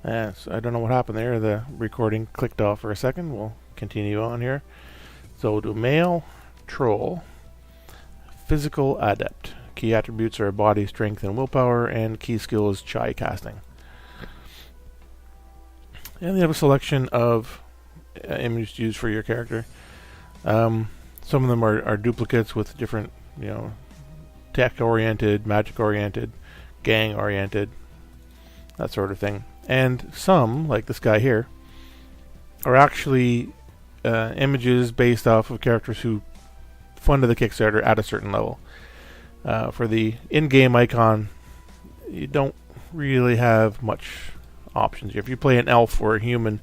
So I don't know what happened there. The recording clicked off for a second. We'll continue on here. So we'll do male, troll, physical adept. Key attributes are body, strength, and willpower, and key skill is chai casting. And they have a selection of images to use for your character. Some of them are duplicates with different, tech-oriented, magic-oriented, gang-oriented, that sort of thing. And some, like this guy here, are actually images based off of characters who funded the Kickstarter at a certain level. For the in-game icon, you don't really have much options. If you play an elf or a human,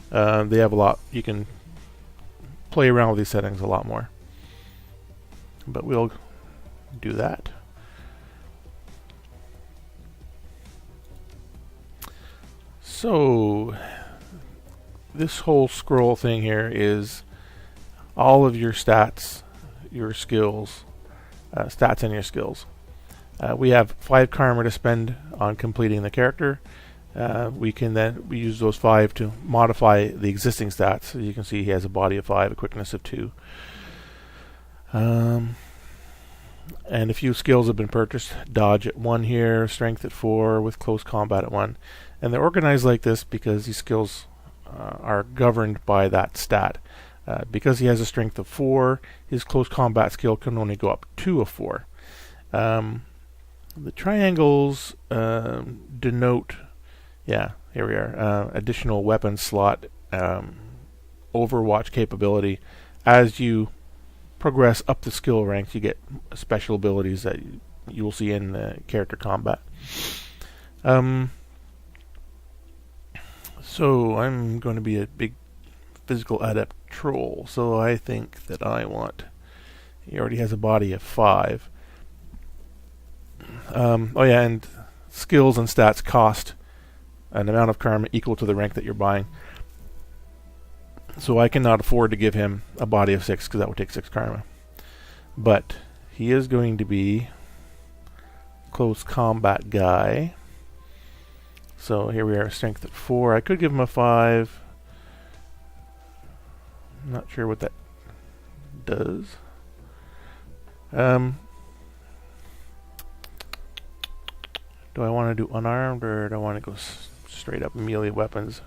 they have a lot. You can play around with these settings a lot more. But we'll do that. So this whole scroll thing here is all of your stats, your skills, stats and your skills. We have 5 karma to spend on completing the character. We use those 5 to modify the existing stats. So you can see he has a body of 5, a quickness of 2. And a few skills have been purchased. Dodge at 1 here, strength at 4, with close combat at 1. And they're organized like this because these skills are governed by that stat. Because he has a strength of 4, his close combat skill can only go up to a 4. The triangles denote, here we are, additional weapon slot, overwatch capability. As you progress up the skill ranks, you get special abilities that you will see in character combat. So I'm going to be a big physical adept troll, so I think that he already has a body of 5. And skills and stats cost an amount of karma equal to the rank that you're buying. So I cannot afford to give him a body of 6 because that would take 6 karma. But he is going to be close combat guy. So here we are, strength at 4. I could give him a 5. I'm not sure what that does. Do I want to do unarmed or do I want to go straight up melee weapons?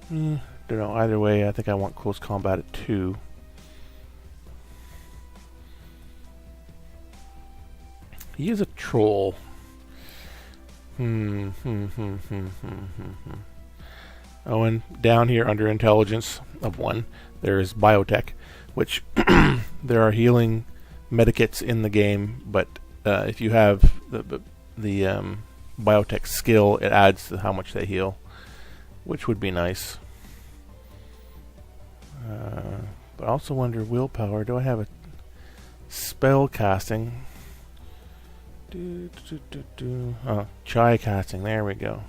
Don't know. Either way, I think I want close combat at 2. He is a troll. Oh, and down here under intelligence of 1, there is biotech, which there are healing medikits in the game, but if you have the biotech skill, it adds to how much they heal, which would be nice. But I also wonder willpower. Do I have a spell casting? Oh, chai casting. There we go.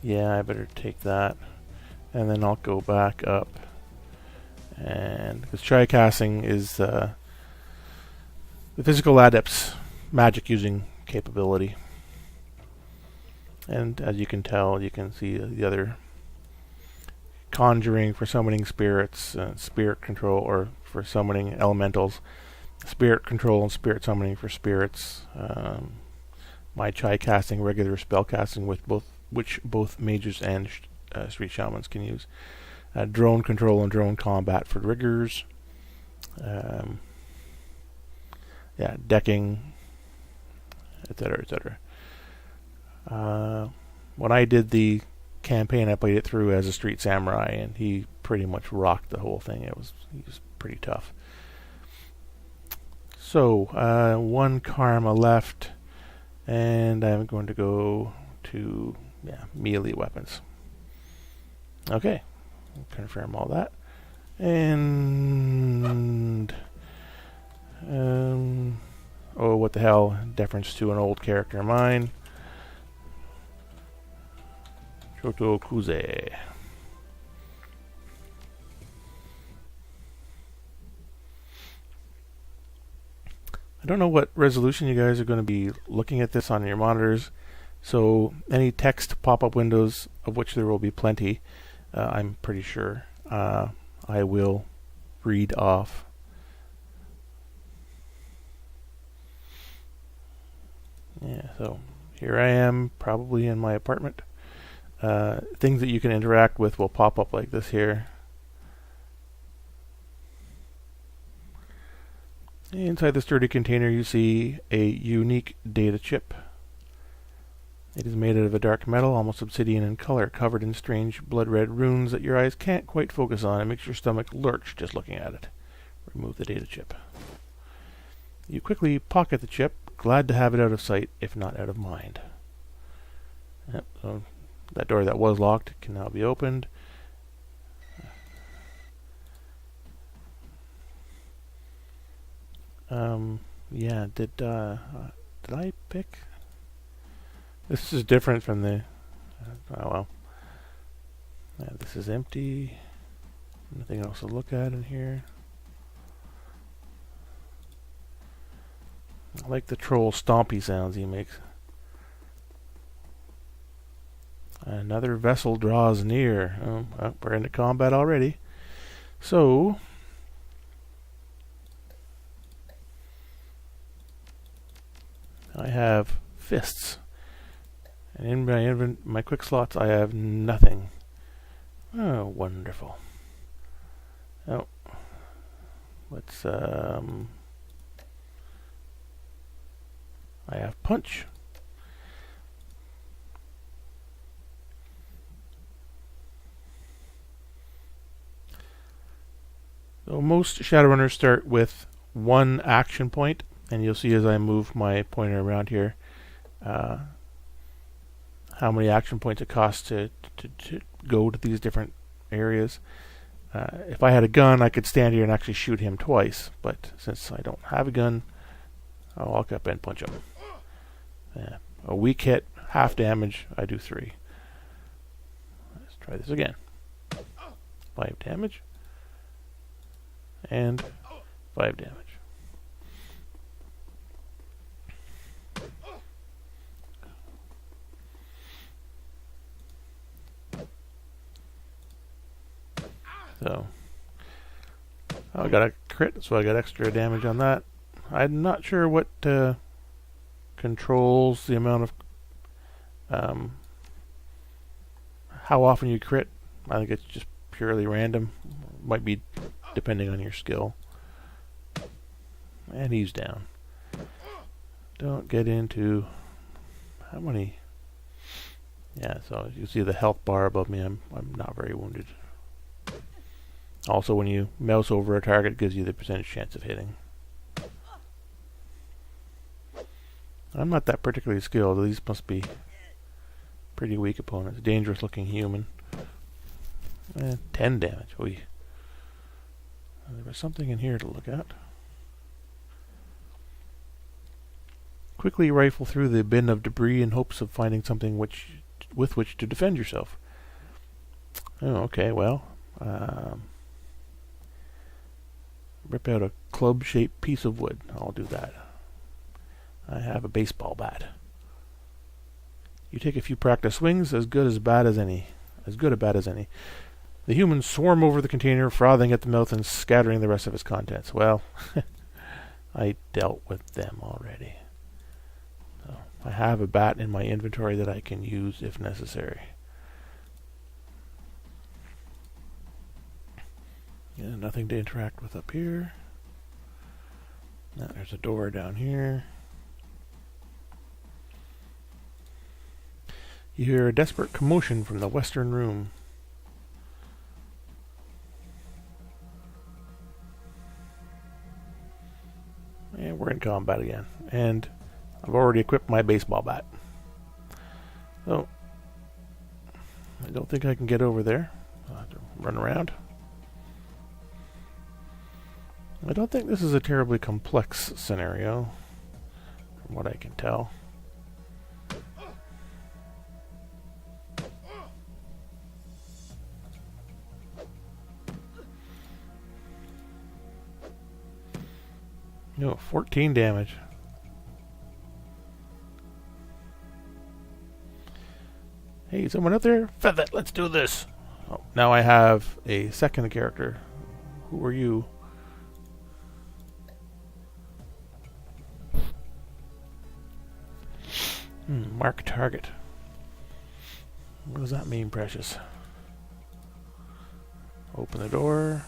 Yeah, I better take that. And then I'll go back up. And because chai casting is the physical adept's magic using capability. And as you can tell, you can see the other conjuring for summoning spirits, spirit control, or for summoning elementals, spirit control and spirit summoning for spirits. My chai casting, regular spell casting, which both mages and street shamans can use. Drone control and drone combat for riggers. Decking, etc., etc. When I did the campaign, I played it through as a street samurai, and he pretty much rocked the whole thing. He was pretty tough. So 1 karma left, and I'm going to go to melee weapons. Okay, confirm all that, and what the hell? Deference to an old character of mine. Shoto Kuze. I don't know what resolution you guys are going to be looking at this on your monitors, so any text pop-up windows, of which there will be plenty, I'm pretty sure, I will read off. Yeah, so here I am, probably in my apartment. Things that you can interact with will pop up like this here. Inside the sturdy container you see a unique data chip. It is made out of a dark metal, almost obsidian in color, covered in strange blood-red runes that your eyes can't quite focus on. It makes your stomach lurch just looking at it. Remove the data chip. You quickly pocket the chip, glad to have it out of sight, if not out of mind. Yep, so that door that was locked can now be opened. Yeah, did I pick? This is different from the... oh well. Yeah, this is empty. Nothing else to look at in here. I like the troll stompy sounds he makes. Another vessel draws near. Oh, well, we're into combat already. So... I have fists. And in my quick slots I have nothing. Oh, wonderful. Oh. Let's, I have punch. So most Shadowrunners start with one action point, and you'll see as I move my pointer around here how many action points it costs to go to these different areas. If I had a gun, I could stand here and actually shoot him twice, but since I don't have a gun, I'll walk up and punch him. Yeah. A weak hit, half damage, I do 3. Let's try this again. 5 damage. And 5 damage. So, I got a crit, so I got extra damage on that. I'm not sure what controls the amount of how often you crit. I think it's just purely random. Might be depending on your skill. And he's down. Don't get into how many. Yeah, so you see the health bar above me. I'm not very wounded. Also, when you mouse over a target, it gives you the percentage chance of hitting. I'm not that particularly skilled. These must be pretty weak opponents. Dangerous looking human. 10 damage. Oy. There was something in here to look at. Quickly rifle through the bin of debris in hopes of finding something with which to defend yourself. Oh, okay, well... rip out a club-shaped piece of wood. I'll do that. I have a baseball bat. You take a few practice swings, as good a bat as any. The humans swarm over the container, frothing at the mouth and scattering the rest of its contents. Well, I dealt with them already. So I have a bat in my inventory that I can use if necessary. Yeah, nothing to interact with up here. Now there's a door down here. You hear a desperate commotion from the western room. And we're in combat again. And I've already equipped my baseball bat. So, I don't think I can get over there. I'll have to run around. I don't think this is a terribly complex scenario, from what I can tell. No, 14 damage. Hey, someone out there? Feather, let's do this. Oh, now I have a second character. Who are you? Mark target. What does that mean, precious? Open the door.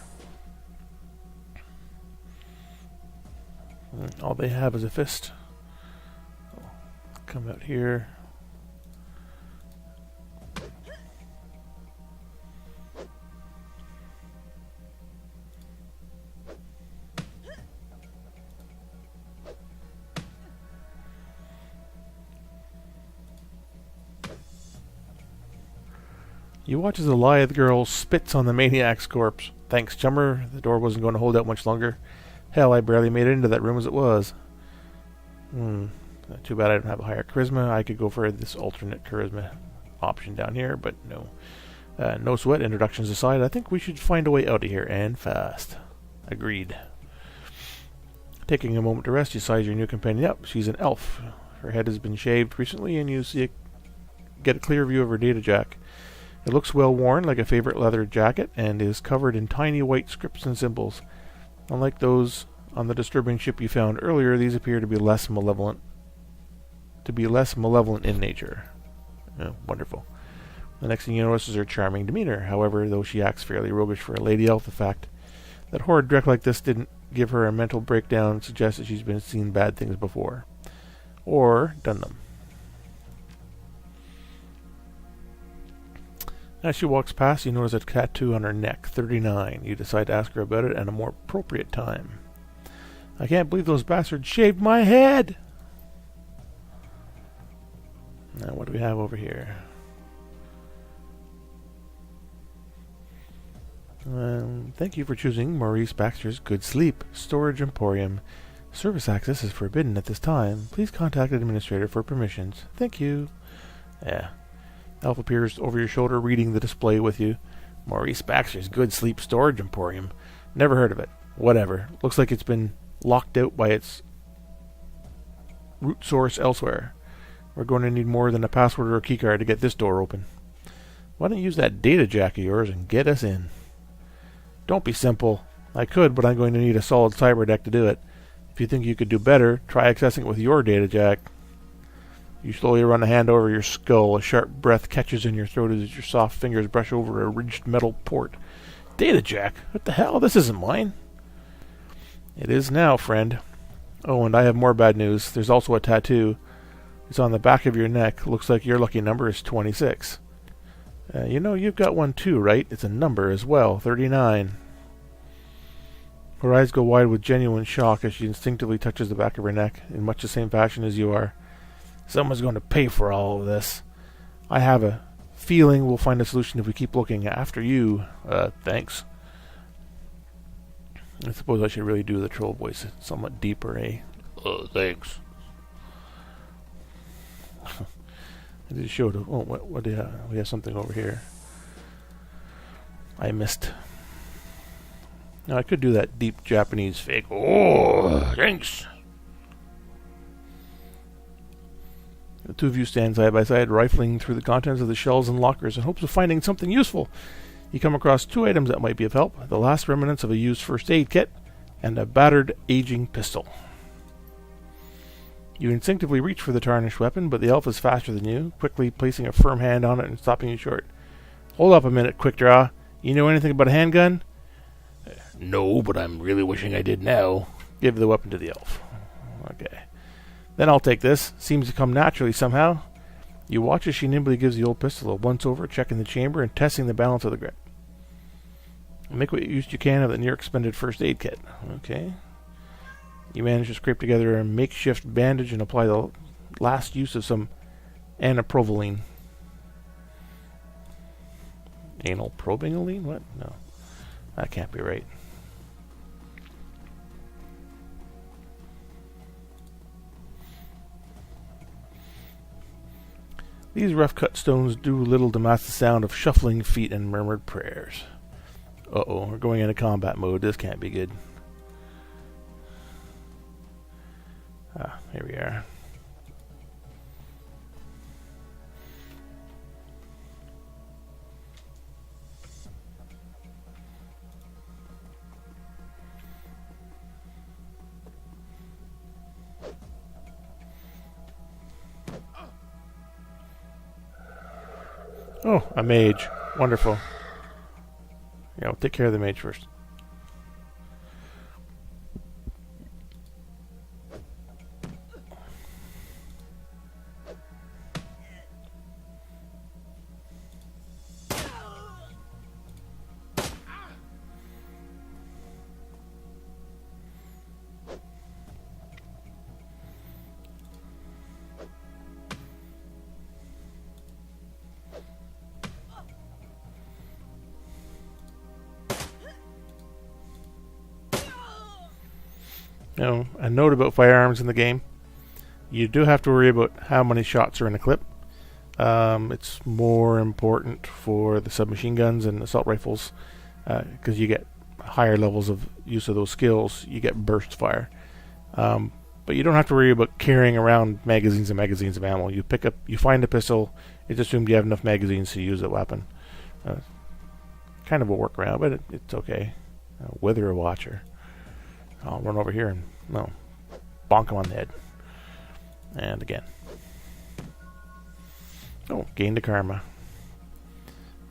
All they have is a fist. Come out here. You watch as the lithe girl spits on the maniac's corpse. Thanks, chummer. The door wasn't going to hold out much longer. Hell, I barely made it into that room as it was. Too bad I don't have a higher charisma. I could go for this alternate charisma option down here, but no. No sweat, introductions aside, I think we should find a way out of here, and fast. Agreed. Taking a moment to rest, you size your new companion up. She's an elf. Her head has been shaved recently, and you get a clear view of her data jack. It looks well worn, like a favorite leather jacket, and is covered in tiny white scripts and symbols. Unlike those on the disturbing ship you found earlier, these appear to be less malevolent. In nature. Oh, wonderful. The next thing you notice is her charming demeanor. However, though she acts fairly roguish for a lady elf, the fact that horrid dreck like this didn't give her a mental breakdown suggests that she's seen bad things before. Or done them. As she walks past, you notice a tattoo on her neck, 39. You decide to ask her about it at a more appropriate time. I can't believe those bastards shaved my head! Now, what do we have over here? Thank you for choosing Maurice Baxter's Good Sleep Storage Emporium. Service access is forbidden at this time. Please contact the administrator for permissions. Thank you. Yeah. Elf appears over your shoulder, reading the display with you. Maurice Baxter's Good Sleep Storage Emporium. Never heard of it. Whatever. Looks like it's been locked out by its root source elsewhere. We're going to need more than a password or a keycard to get this door open. Why don't you use that data jack of yours and get us in? Don't be simple. I could, but I'm going to need a solid cyber deck to do it. If you think you could do better, try accessing it with your data jack. You slowly run a hand over your skull. A sharp breath catches in your throat as your soft fingers brush over a ridged metal port. Data jack? What the hell? This isn't mine. It is now, friend. Oh, and I have more bad news. There's also a tattoo. It's on the back of your neck. Looks like your lucky number is 26. You know, you've got one too, right? It's a number as well, 39. Her eyes go wide with genuine shock as she instinctively touches the back of her neck, in much the same fashion as you are. Someone's going to pay for all of this. I have a feeling we'll find a solution if we keep looking after you. Thanks. I suppose I should really do the troll voice somewhat deeper, eh? Thanks. I just showed. Oh, what do you have? We have something over here. I missed. Now I could do that deep Japanese fake. Oh, thanks. The two of you stand side by side, rifling through the contents of the shelves and lockers in hopes of finding something useful. You come across two items that might be of help: the last remnants of a used first aid kit and a battered, aging pistol. You instinctively reach for the tarnished weapon, but the elf is faster than you, quickly placing a firm hand on it and stopping you short. Hold up a minute, Quick Draw. You know anything about a handgun? No, but I'm really wishing I did now. Give the weapon to the elf. Okay. Then I'll take this. Seems to come naturally somehow. You watch as she nimbly gives the old pistol a once-over, checking the chamber and testing the balance of the grip. Make what use you can of the near-expended first aid kit. Okay. You manage to scrape together a makeshift bandage and apply the last use of some anaprovaline. Anal probingaline? What? No. That can't be right. These rough-cut stones do little to mask the sound of shuffling feet and murmured prayers. Uh-oh, we're going into combat mode. This can't be good. Here we are. Oh, a mage. Wonderful. Yeah, we'll take care of the mage first. Now, a note about firearms in the game. You do have to worry about how many shots are in a clip. It's more important for the submachine guns and assault rifles because you get higher levels of use of those skills. You get burst fire. But you don't have to worry about carrying around magazines and magazines of ammo. You find a pistol, it's assumed you have enough magazines to use that weapon. Kind of a workaround, but it's okay. Wither a watcher. I'll run over here and, bonk him on the head. And again. Oh, gain the karma.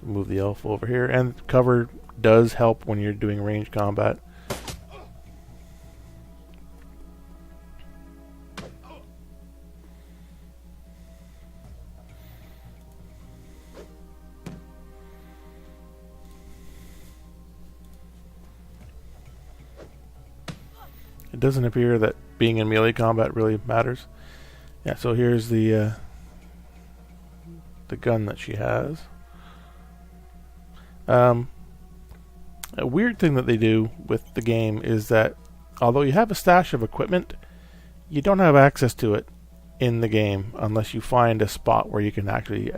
Move the elf over here. And cover does help when you're doing ranged combat. It doesn't appear that being in melee combat really matters. Yeah, so here's the gun that she has. A weird thing that they do with the game is that although you have a stash of equipment, you don't have access to it in the game unless you find a spot where you can actually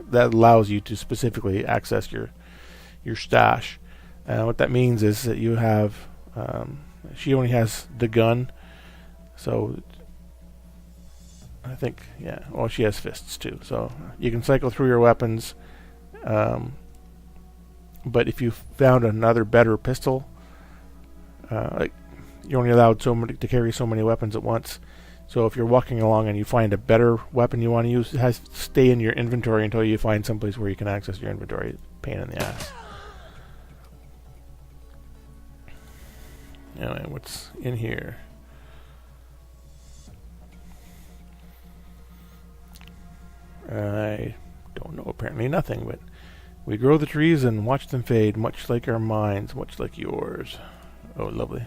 that allows you to specifically access your stash. What that means is that you have she only has the gun, so I think, yeah, well, she has fists too, so you can cycle through your weapons, but if you found another better pistol, like, you're only allowed to carry so many weapons at once. So if you're walking along and you find a better weapon you want to use, it has to stay in your inventory until you find someplace where you can access your inventory. Pain in the ass. Anyway, what's in here? I don't know, apparently nothing, but we grow the trees and watch them fade, much like our minds, much like yours. Oh, lovely.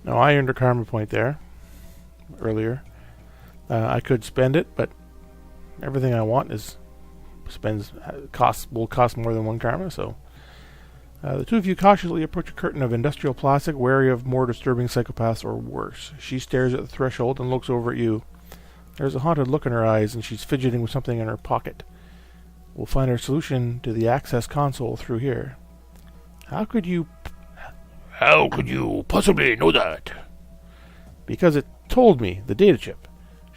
Now, I earned a karma point there earlier. I could spend it, but everything I want will cost more than one karma. So, the two of you cautiously approach a curtain of industrial plastic, wary of more disturbing psychopaths or worse. She stares at the threshold and looks over at you. There's a haunted look in her eyes, and she's fidgeting with something in her pocket. We'll find our solution to the access console through here. How could you possibly know that? Because it told me, the data chip.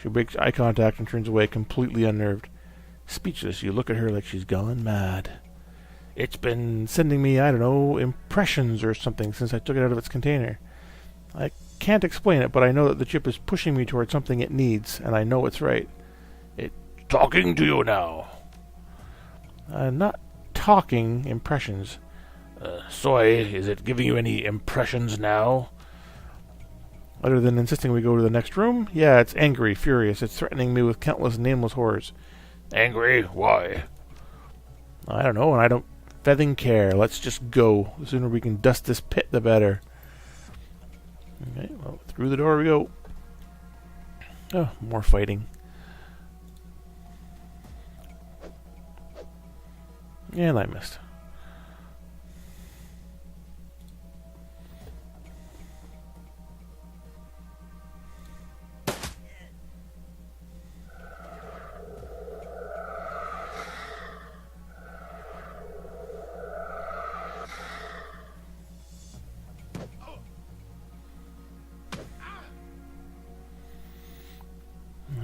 She breaks eye contact and turns away, completely unnerved. Speechless, you look at her like she's gone mad. It's been sending me, I don't know, impressions or something since I took it out of its container. I can't explain it, but I know that the chip is pushing me towards something it needs, and I know it's right. It's talking to you now. Not talking, impressions. Soy, is it giving you any impressions now? Other than insisting we go to the next room? Yeah, it's angry, furious. It's threatening me with countless nameless horrors. Angry? Why? I don't know, and I don't feathing care. Let's just go. The sooner we can dust this pit, the better. Okay, well, through the door we go. Oh, more fighting. And I missed.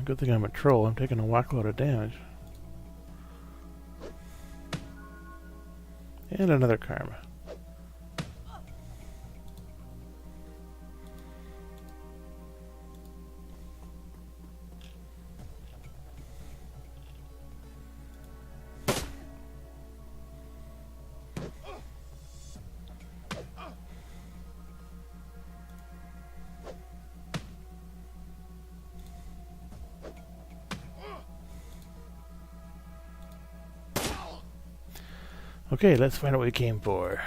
Good thing I'm a troll. I'm taking a whackload of damage. And another karma. Okay, let's find out what we came for.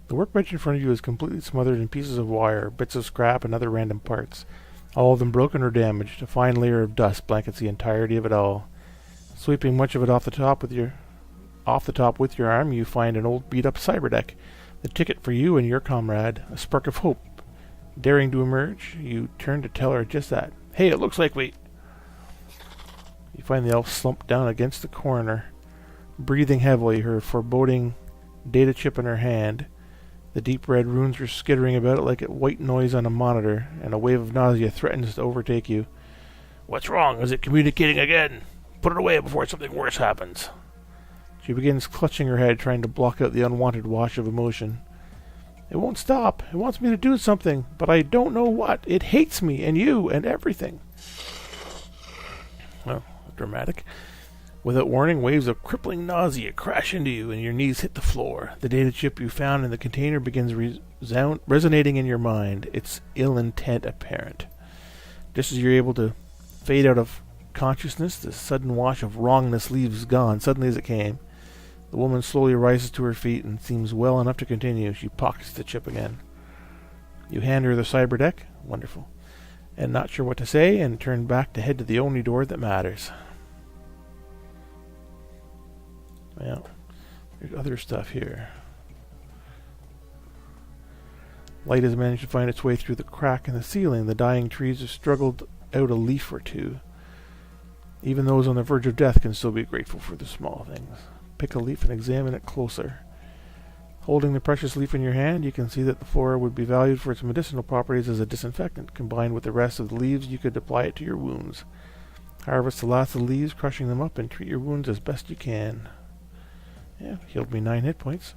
The workbench in front of you is completely smothered in pieces of wire, bits of scrap, and other random parts. All of them broken or damaged. A fine layer of dust blankets the entirety of it all. Sweeping much of it off the top with your arm, you find an old beat-up cyberdeck. The ticket for you and your comrade. A spark of hope. Daring to emerge, you turn to tell her just that. Hey, it looks like we... You find the elf slumped down against the corner, breathing heavily, her foreboding data chip in her hand. The deep red runes are skittering about it like a white noise on a monitor, and a wave of nausea threatens to overtake you. What's wrong? Is it communicating again? Put it away before something worse happens. She begins clutching her head, trying to block out the unwanted wash of emotion. It won't stop. It wants me to do something, but I don't know what. It hates me and you and everything. Well, dramatic. Without warning, waves of crippling nausea crash into you and your knees hit the floor. The data chip you found in the container begins resonating in your mind, its ill intent apparent. Just as you're able to fade out of consciousness, the sudden wash of wrongness leaves gone, suddenly as it came. The woman slowly rises to her feet and seems well enough to continue. She pockets the chip again. You hand her the cyberdeck. Wonderful. And not sure what to say, and turn back to head to the only door that matters. Well, there's other stuff here. Light has managed to find its way through the crack in the ceiling. The dying trees have struggled out a leaf or two. Even those on the verge of death can still be grateful for the small things. Pick a leaf and examine it closer. Holding the precious leaf in your hand, you can see that the flora would be valued for its medicinal properties as a disinfectant. Combined with the rest of the leaves, you could apply it to your wounds. Harvest the last of the leaves, crushing them up, and treat your wounds as best you can. Yeah, healed me 9 hit points.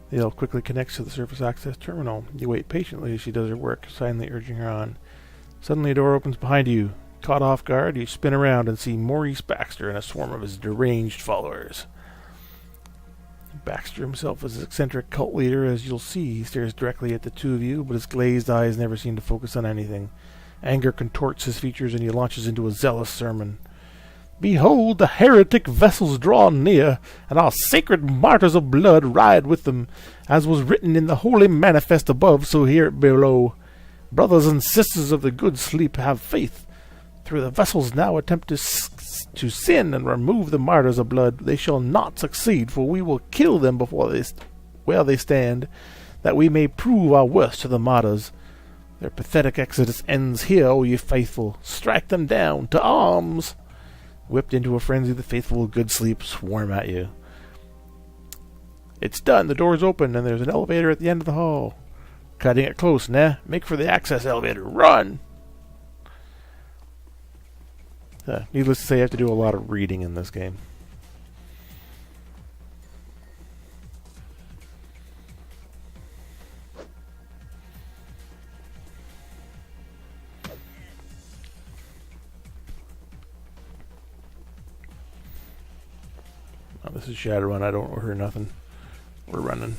The elf quickly connects to the surface access terminal. You wait patiently as she does her work, silently urging her on. Suddenly a door opens behind you. Caught off guard, you spin around and see Maurice Baxter and a swarm of his deranged followers. Baxter himself is an eccentric cult leader. As you'll see, he stares directly at the two of you, but his glazed eyes never seem to focus on anything. Anger contorts his features and he launches into a zealous sermon. Behold, the heretic vessels draw near, and our sacred martyrs of blood ride with them, as was written in the holy manifest above, so here below. Brothers and sisters of the good sleep, have faith. Through the vessels now attempt to sin and remove the martyrs of blood. They shall not succeed, for we will kill them before where they stand, that we may prove our worth to the martyrs. Their pathetic exodus ends here, O ye faithful. Strike them down, to arms! Whipped into a frenzy, the faithful of good sleep swarm at you. It's done. The door's open, and there's an elevator at the end of the hall. Cutting it close, nah. Make for the access elevator. Run! Needless to say, I have to do a lot of reading in this game. Oh, this is Shadowrun. I don't hear nothing. We're running.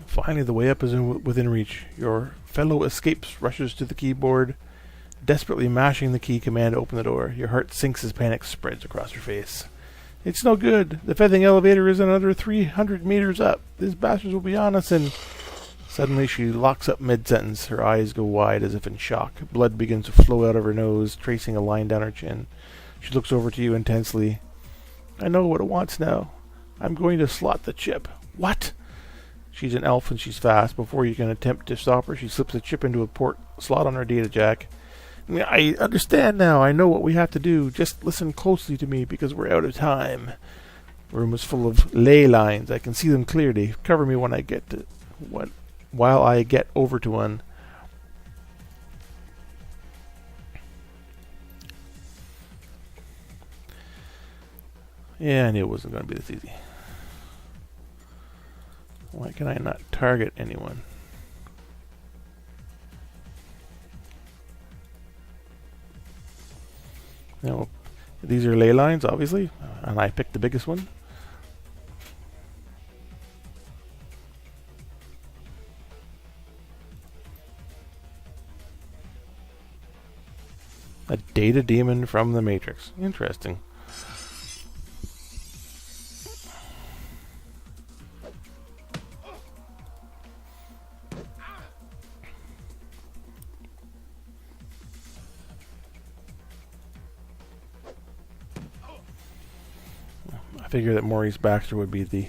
Finally, the way up is within reach. Your fellow escapes, rushes to the keyboard, desperately mashing the key command to open the door. Your heart sinks as panic spreads across your face. It's no good. The feathing elevator is another 300 meters up. These bastards will be on us in... Suddenly she locks up mid-sentence. Her eyes go wide as if in shock. Blood begins to flow out of her nose, tracing a line down her chin. She looks over to you intensely. I know what it wants now. I'm going to slot the chip. What? She's an elf and she's fast. Before you can attempt to stop her, she slips the chip into a port slot on her data jack. I understand now. I know what we have to do. Just listen closely to me because we're out of time. The room is full of ley lines. I can see them clearly. Cover me when I get to what while I get over to one. Yeah, I knew it wasn't going to be this easy. Why can I not target anyone? Now, these are ley lines, obviously, and I picked the biggest one. A data demon from the Matrix. Interesting. I figure that Maurice Baxter would be the...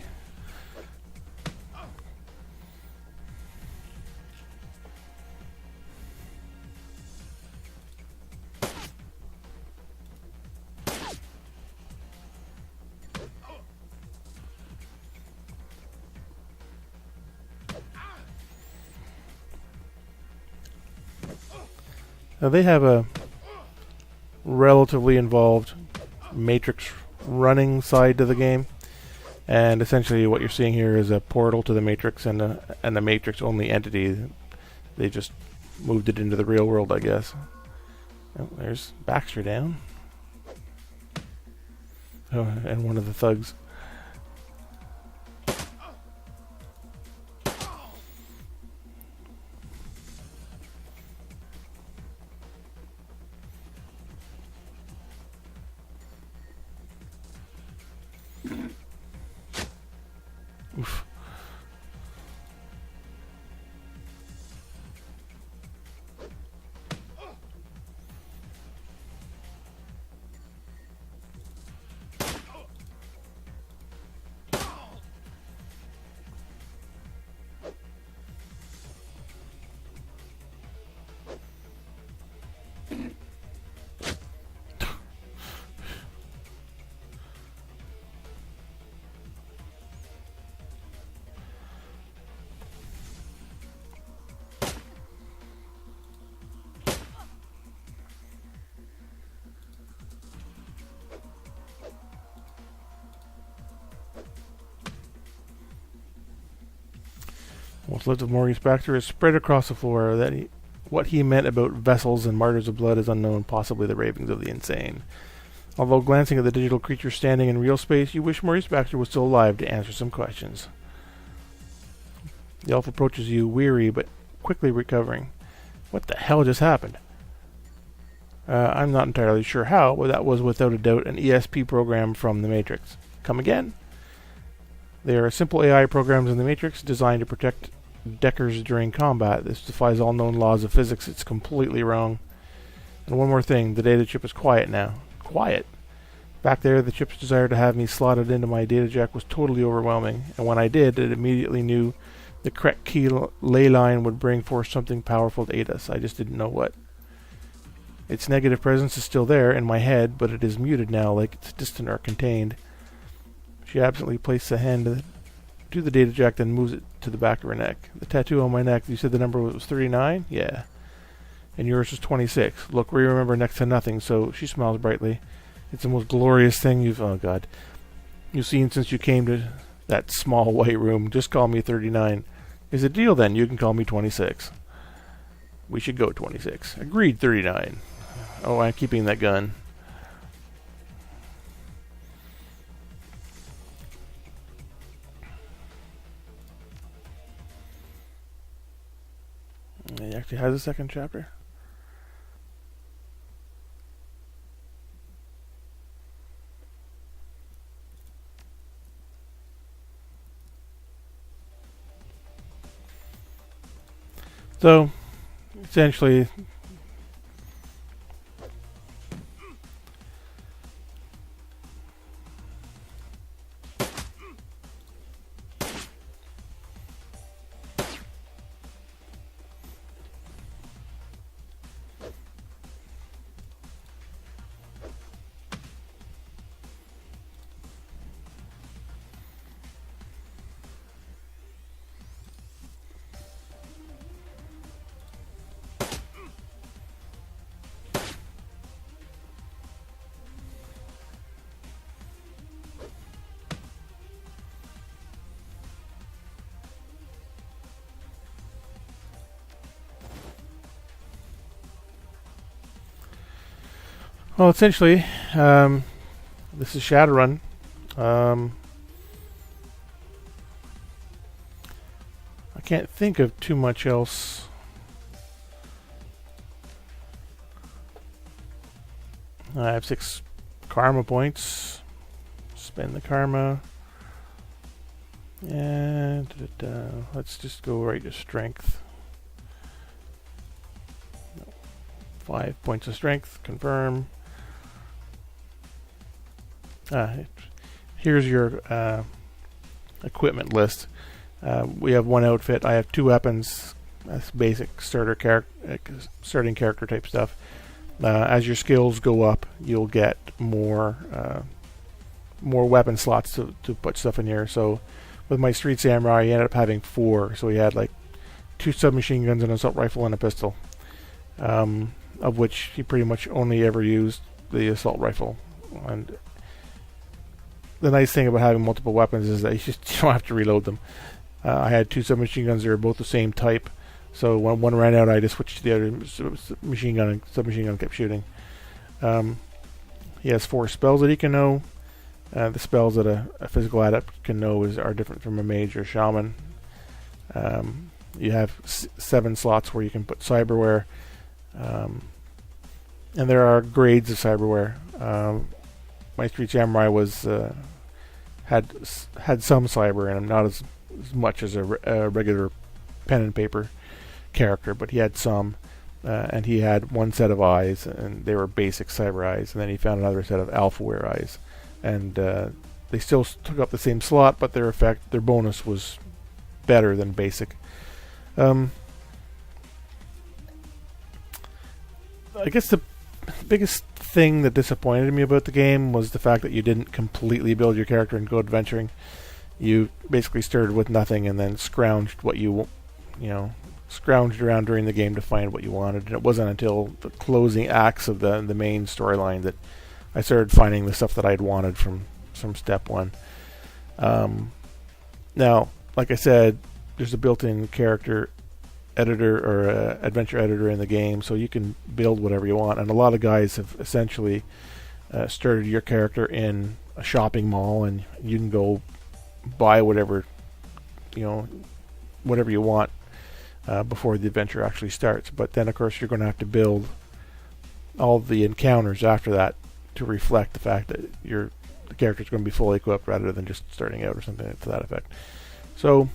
Now they have a relatively involved Matrix running side to the game, and essentially what you're seeing here is a portal to the Matrix and the Matrix only entity. They just moved it into the real world, I guess. Oh, there's Baxter down. Oh, and one of the thugs. Oof. What's left of Maurice Baxter is spread across the floor. What he meant about vessels and martyrs of blood is unknown, possibly the ravings of the insane. Although glancing at the digital creature standing in real space, you wish Maurice Baxter was still alive to answer some questions. The elf approaches you, weary but quickly recovering. What the hell just happened? I'm not entirely sure how, but that was without a doubt an ESP program from the Matrix. Come again? They are simple AI programs in the Matrix designed to protect Deckers during combat. This defies all known laws of physics. It's completely wrong. And one more thing, the data chip is quiet now. Quiet? Back there, the chip's desire to have me slotted into my data jack was totally overwhelming, and when I did, it immediately knew the correct key ley line would bring forth something powerful to aid us. I just didn't know what. Its negative presence is still there in my head, but it is muted now, like it's distant or contained. She absently places a hand to the data jack, then moves it to the back of her neck. The tattoo on my neck, you said the number was 39? Yeah. And yours was 26. Look, we remember next to nothing, so she smiles brightly. It's the most glorious thing you've seen since you came to that small white room. Just call me 39. Is a deal then? You can call me 26. We should go 26. Agreed, 39. Oh, I'm keeping that gun. actually has a second chapter. So, essentially, this is Shadowrun. I can't think of too much else. I have 6 karma points. Spend the karma. And let's just go right to strength. 5 points of strength. Confirm. Here's your equipment list. We have 1 outfit. I have 2 weapons. That's basic starting character type stuff. As your skills go up, you'll get more weapon slots to put stuff in here. So with my Street Samurai, he ended up having 4. So he had like 2 submachine guns, an assault rifle, and a pistol. Of which he pretty much only ever used the assault rifle. And the nice thing about having multiple weapons is that you don't have to reload them. I had 2 submachine guns that are both the same type, so when one ran out, I just switched to the other machine gun, and submachine gun kept shooting. He has 4 spells that he can know. The spells that a physical adept can know are different from a mage or shaman. You have 7 slots where you can put cyberware, and there are grades of cyberware. My Street Samurai had some cyber in him, not as much as a regular pen and paper character, but he had some, and he had 1 set of eyes, and they were basic cyber eyes, and then he found another set of alphaware eyes, and they still took up the same slot, but their bonus was better than basic. I guess the biggest thing that disappointed me about the game was the fact that you didn't completely build your character and go adventuring. You basically started with nothing and then scrounged around during the game to find what you wanted. And it wasn't until the closing acts of the main storyline that I started finding the stuff that I'd wanted from step 1. Now, like I said, there's a built-in character editor or adventure editor in the game, so you can build whatever you want. And a lot of guys have essentially started your character in a shopping mall, and you can go buy whatever you want before the adventure actually starts. But then, of course, you're going to have to build all the encounters after that to reflect the fact that the character is going to be fully equipped rather than just starting out or something to that effect. So,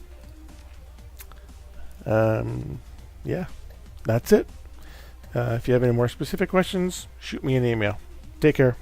yeah, that's it. If you have any more specific questions, shoot me an email. Take care.